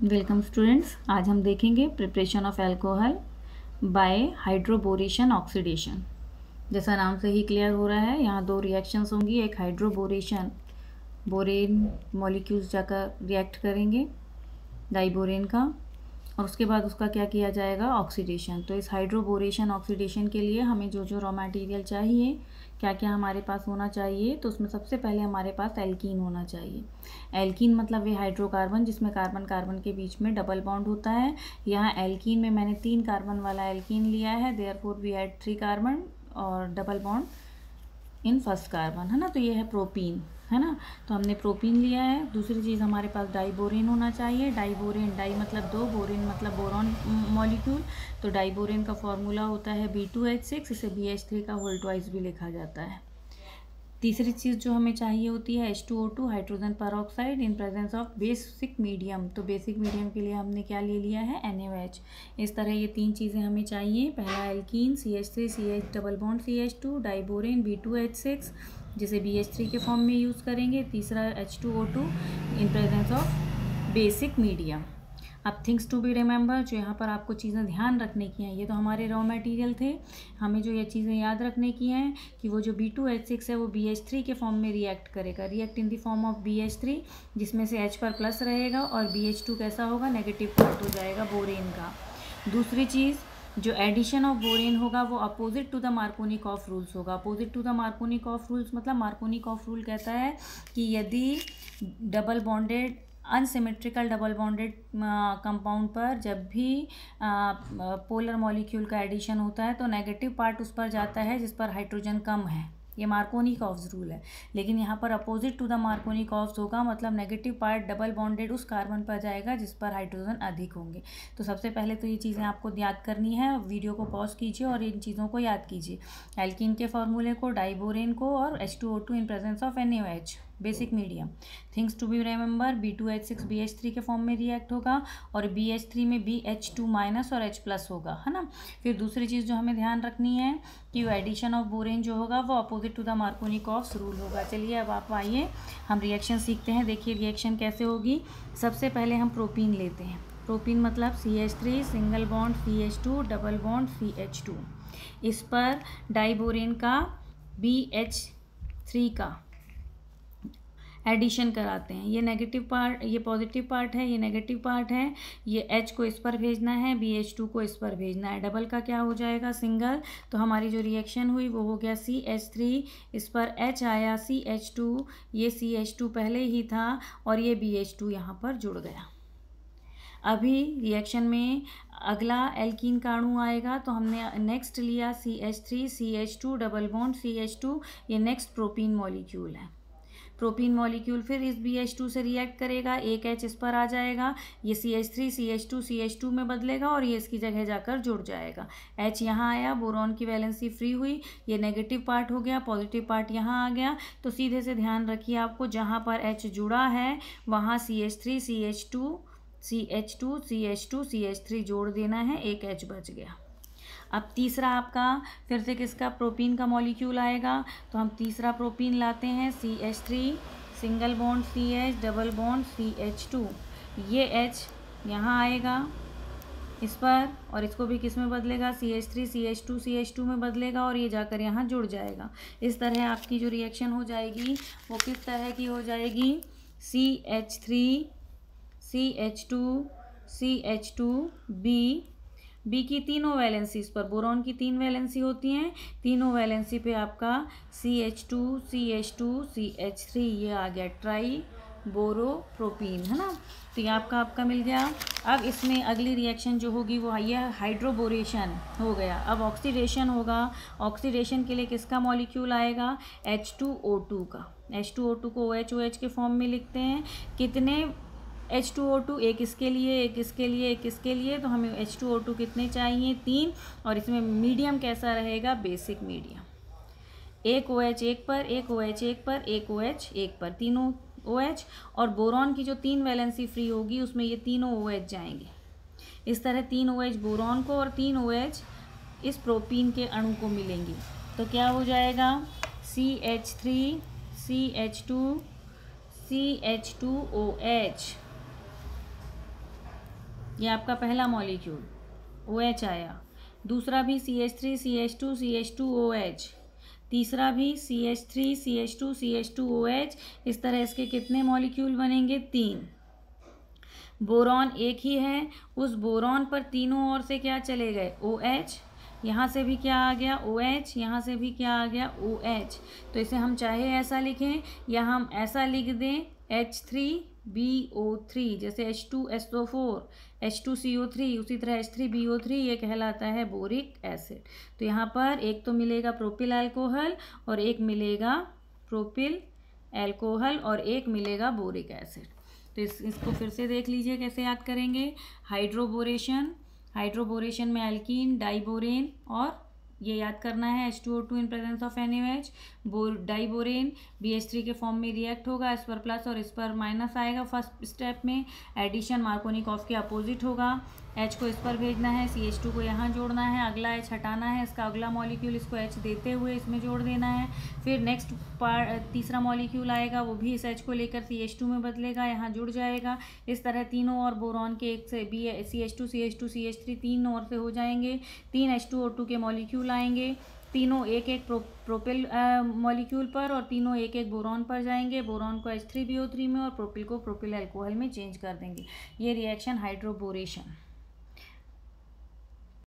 Welcome students. आज हम देखेंगे preparation of alcohol by hydroboration oxidation. जैसा नाम से ही क्लियर हो रहा है, यहाँ दो रिएक्शंस होंगी। एक हाइड्रोबोरेशन, बोरेन मॉलिक्यूल्स जाकर रिएक्ट करेंगे डाइबोरेन का, और उसके बाद उसका क्या किया जाएगा, ऑक्सीडेशन। तो इस हाइड्रोबोरेशन ऑक्सीडेशन के लिए हमें जो जो रॉ मटेरियल चाहिए, क्या क्या हमारे पास होना चाहिए, तो उसमें सबसे पहले हमारे पास एल्कीन होना चाहिए। एल्कीन मतलब वे हाइड्रोकार्बन जिसमें कार्बन कार्बन के बीच में डबल बॉन्ड होता है। यहाँ एल्कीन में मैंने 3 कार्बन वाला एल्कीन लिया है, देयरफॉर वी हैड 3 कार्बन और double bond in first carbon, है ना। तो ये है प्रोपीन, है ना। तो हमने प्रोपीन लिया है। दूसरी चीज़ हमारे पास डाइबोरेन होना चाहिए। डाइबोरेन, डाई मतलब 2, बोरेन मतलब बोरॉन मॉलिक्यूल। तो डाइबोरेन का फॉर्मूला होता है B2H6, इसे BH3 का होल ट्वाइस भी लिखा जाता है। तीसरी चीज़ जो हमें चाहिए होती है H2O2, hydrogen peroxide in presence of basic medium. तो बेसिक मीडियम के लिए हमने क्या ले लिया है, NaOH। इस तरह ये 3 चीज़ें हमें चाहिए। पहला alkene CH3 CH double bond CH2, diborane B2H6 जिसे BH3 के फॉर्म में यूज़ करेंगे। तीसरा H2O2 in presence of basic medium. अब थिंग्स टू बी रिमेंबर, जो यहाँ पर आपको चीज़ें ध्यान रखने की हैं, ये तो हमारे रॉ मटेरियल थे। हमें जो ये चीज़ें याद रखने की हैं कि वो जो B2H6 है वो BH3 के फॉर्म में रिएक्ट करेगा, react in the form of BH3, जिसमें से H पर प्लस रहेगा और BH2 कैसा होगा, नेगेटिव पार्ट हो जाएगा बोरेन का। दूसरी चीज़, जो एडिशन ऑफ बोरेन होगा वो opposite to the Markovnikov rules होगा। Opposite to the Markovnikov rules मतलब मार्कोनिकॉफ रूल कहता है कि यदि double bonded unsymmetrical double bonded compound पर जब भी पोलर मॉलिक्यूल का एडिशन होता है तो नेगेटिव पार्ट उस पर जाता है जिस पर हाइड्रोजन कम है। ये मार्कोनिकॉफ्स रूल है। लेकिन यहाँ पर अपोजिट टू द मार्कोनिकॉफ्स होगा, मतलब नेगेटिव पार्ट डबल बॉन्डेड उस कार्बन पर जाएगा जिस पर हाइड्रोजन अधिक होंगे। तो सबसे पहले तो ये चीज़ें आपको याद करनी है। वीडियो को पॉज कीजिए और इन चीज़ों को याद कीजिए, एल्कीन के फॉर्मूले को, डाइबोरेन को, और H2O2 in presence of NaOH basic medium. Things to be remember, B2H6 BH3 के फॉर्म में रिएक्ट होगा और BH3 में BH2 माइनस और H प्लस होगा, है ना। फिर दूसरी चीज़ जो हमें ध्यान रखनी है कि वो एडिशन ऑफ बोरेन जो होगा वो opposite to the Markovnikov's rule होगा। चलिए अब आप आइए हम रिएक्शन सीखते हैं। देखिए रिएक्शन कैसे होगी। सबसे पहले हम प्रोपीन लेते हैं। प्रोपीन मतलब CH3 single bond CH2 double bond CH2, इस पर डाइबोरेन का BH3 का एडिशन कराते हैं। ये नेगेटिव पार्ट, ये पॉजिटिव पार्ट है, ये नेगेटिव पार्ट है। ये H को इस पर भेजना है, BH2 को इस पर भेजना है। डबल का क्या हो जाएगा, सिंगल। तो हमारी जो रिएक्शन हुई वो हो गया CH3, इस पर H आया, CH2, ये CH2 पहले ही था और ये BH2 यहाँ पर जुड़ गया। अभी रिएक्शन में अगला एल्कीन का अणु आएगा, तो हमने नेक्स्ट लिया CH3 CH2 double bond CH2, ये नेक्स्ट प्रोपीन मॉलिक्यूल है। प्रोपीन मॉलिक्यूल फिर इस BH2 से रिएक्ट करेगा, एक H इस पर आ जाएगा, ये CH3 CH2 CH2 में बदलेगा और ये इसकी जगह जाकर जुड़ जाएगा। H यहाँ आया, बोरॉन की वैलेंसी फ्री हुई, ये नेगेटिव पार्ट हो गया, पॉजिटिव पार्ट यहाँ आ गया। तो सीधे से ध्यान रखिए आपको, जहाँ पर H जुड़ा है वहाँ CH3 CH2 CH2 CH2 CH3 जोड़ देना है, एक H बच गया। अब तीसरा आपका फिर से किसका, प्रोपीन का मॉलिक्यूल आएगा। तो हम तीसरा प्रोपीन लाते हैं, CH3 single bond CH double bond CH2, ये H यहाँ आएगा इस पर, और इसको भी किस में बदलेगा, CH3 CH2 CH2 में बदलेगा और ये जाकर यहाँ जुड़ जाएगा। इस तरह आपकी जो रिएक्शन हो जाएगी वो किस तरह की हो जाएगी, CH3 CH2 CH2 B की तीनों वैलेंसीज पर, बोरॉन की 3 वैलेंसी होती हैं, तीनों वैलेंसी पे आपका CH2 CH2 CH3 ये आ गया, ट्राई बोरो प्रोपीन, है ना। तो ये आपका मिल गया। अब इसमें अगली रिएक्शन जो होगी वो ये हाइड्रोबोरेशन हो गया। अब ऑक्सीडेशन होगा। ऑक्सीडेशन के लिए किसका मॉलिक्यूल आएगा, H2O2 का। H2O2 को OH के फॉर्म में लिखते हैं। कितने H2O2, एक इसके लिए, एक इसके लिए, एक इसके लिए। तो हमें H2O2 कितने चाहिए, 3। और इसमें मीडियम कैसा रहेगा, बेसिक मीडियम। एक OH एक पर, एक OH एक पर, एक OH एक पर, तीनों OH। और बोरॉन की जो 3 वैलेंसी फ्री होगी उसमें ये तीनों OH जाएंगे। इस तरह 3 OH बोरॉन को और 3 OH इस प्रोपीन के अणु को मिलेंगी। तो क्या हो जाएगा, CH3 CH2 CH2OH ये आपका पहला मॉलिक्यूल OH आया, दूसरा भी CH3 CH2 CH2OH, तीसरा भी CH3 CH2 CH2OH। इस तरह इसके कितने मॉलिक्यूल बनेंगे? 3। बोरॉन एक ही है, उस बोरॉन पर तीनों ओर से क्या चले गए? OH, यहाँ से भी क्या आ गया? OH, यहाँ से भी क्या आ गया? OH। तो इसे हम चाहे ऐसा लिखें या हम ऐसा लिख दें H3BO3, जैसे H2SO4 H2CO3, उसी तरह H3BO3, ये कहलाता है बोरिक एसिड। तो यहाँ पर एक तो मिलेगा प्रोपिल अल्कोहल और एक मिलेगा प्रोपिल अल्कोहल और एक मिलेगा बोरिक एसिड। तो इसको फिर से देख लीजिए कैसे याद करेंगे। हाइड्रोबोरेशन में एल्कीन, डाइबोरेन, और ये याद करना है H2O2 in presence of NaOH। Diborane BH3 के फॉर्म में रिएक्ट होगा, इस पर प्लस और इस पर माइनस आएगा फर्स्ट स्टेप में। एडिशन मार्कोनिकॉफ के अपोजिट होगा। H को इस पर भेजना है, CH2 को यहाँ जोड़ना है, अगला H हटाना है, इसका अगला मॉलिक्यूल इसको H देते हुए इसमें जोड़ देना है। फिर नेक्स्ट तीसरा मॉलिक्यूल आएगा, वो भी इस H को लेकर CH2 में बदलेगा, यहाँ जुड़ जाएगा। इस तरह तीनों और बोरॉन के एक से भी CH2 CH2 CH3 तीन और से हो जाएंगे। 3 H2O2 के मॉलिक्यूल आएंगे, तीनों एक एक प्रोपिल मॉलिक्यूल पर और तीनों एक एक बोरॉन पर जाएंगे। बोरॉन को H3BO3 में और प्रोपिल को प्रोपिल अल्कोहल में चेंज कर देंगे। ये रिएक्शन हाइड्रोबोरेशन।